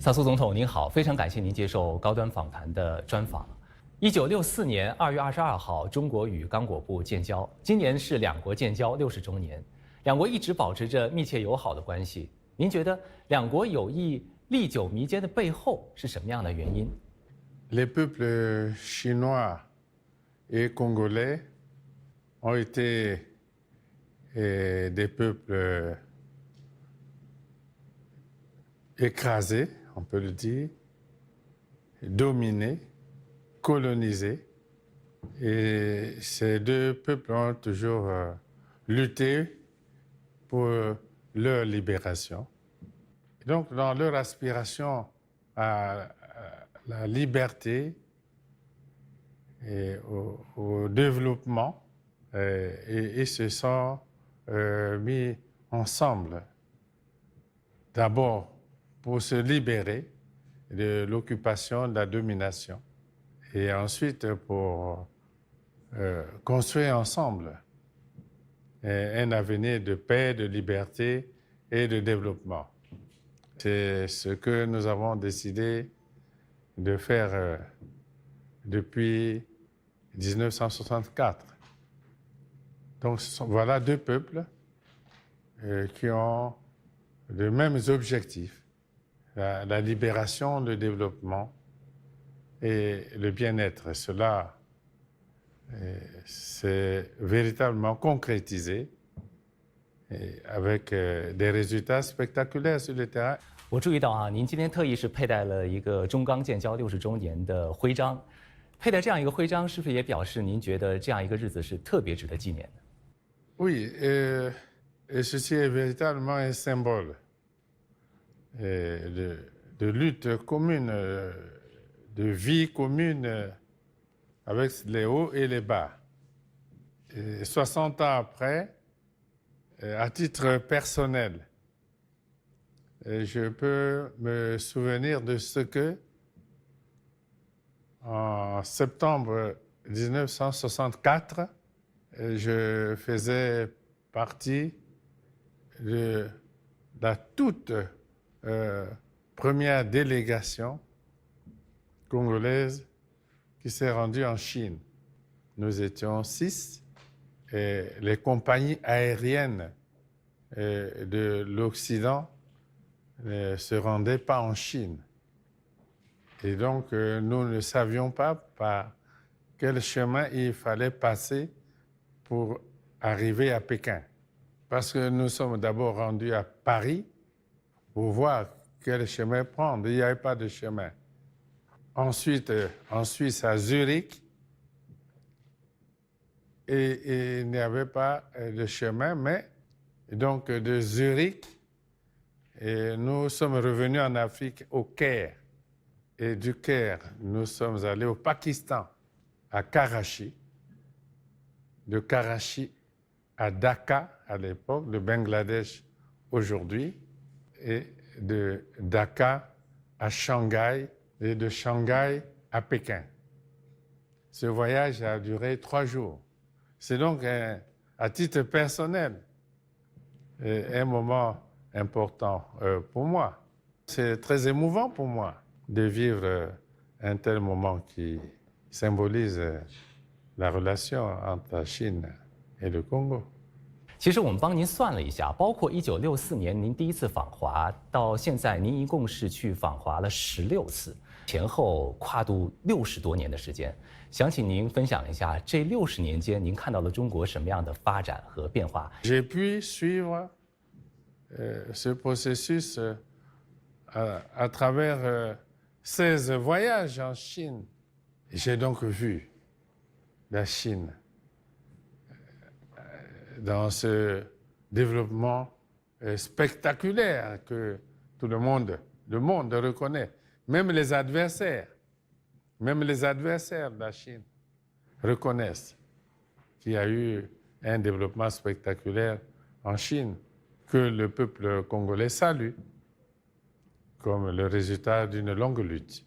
萨苏总统您好，非常感谢您接受高端访谈的专访。1964年2月22号，中国与刚果部建交，今年是两国建交60周年，两国一直保持着密切友好的关系。您觉得两国友谊历久弥坚的背后是什么样的原因？ Les peuples chinois et congolais ont été des peuples écrasés, on peut le dire, dominés, colonisés. Et ces deux peuples ont toujours lutté pour leur libération. Et donc, dans leur aspiration à la liberté et au développement, ils se sont mis ensemble, d'abord pour se libérer de l'occupation, de la domination, et ensuite pour construire ensemble un avenir de paix, de liberté et de développement. C'est ce que nous avons décidé de faire depuis 1964. Donc voilà deux peuples qui ont les mêmes objectifs, la libération, le développement et le bien-être. Cela s'est véritablement concrétisé avec des résultats spectaculaires sur le terrain. 我注意到啊，您今天特意是佩戴了一个中刚建交60周年的徽章，佩戴这样一个徽章，是不是也表示您觉得这样一个日子是特别值得纪念的？ Oui, et ceci est véritablement un symbole de lutte commune, de vie commune avec les hauts et les bas. Et 60 ans après, à titre personnel, je peux me souvenir de ce que, en septembre 1964, je faisais partie de la toute première délégation congolaise qui s'est rendue en Chine. Nous étions 6 et les compagnies aériennes de l'Occident ne se rendaient pas en Chine. Et donc, nous ne savions pas par quel chemin il fallait passer pour arriver à Pékin. Parce que nous sommes d'abord rendus à Paris pour voir quel chemin prendre. Il n'y avait pas de chemin. Ensuite, en Suisse, à Zurich, et il n'y avait pas de chemin, mais donc de Zurich, et nous sommes revenus en Afrique au Caire. Et du Caire, nous sommes allés au Pakistan, à Karachi. De Karachi à Dhaka à l'époque, de Bangladesh aujourd'hui, et de Dhaka à Shanghai, et de Shanghai à Pékin. Ce voyage a duré 3 jours. C'est donc, à titre personnel, un moment important pour moi. C'est très émouvant pour moi de vivre un tel moment qui symbolise la relation entre la Chine et le Congo. 其实我们帮您算了一下，包括1964年您第一次访华，到现在您一共是去访华了16次，前后跨度60多年的时间。想请您分享一下这60年间您看到了中国什么样的发展和变化。 J'ai pu suivre ce processus à travers 16 voyages en Chine. J'ai donc vu la Chine dans ce développement spectaculaire que tout le monde reconnaît. Même les adversaires de la Chine reconnaissent qu'il y a eu un développement spectaculaire en Chine que le peuple congolais salue comme le résultat d'une longue lutte.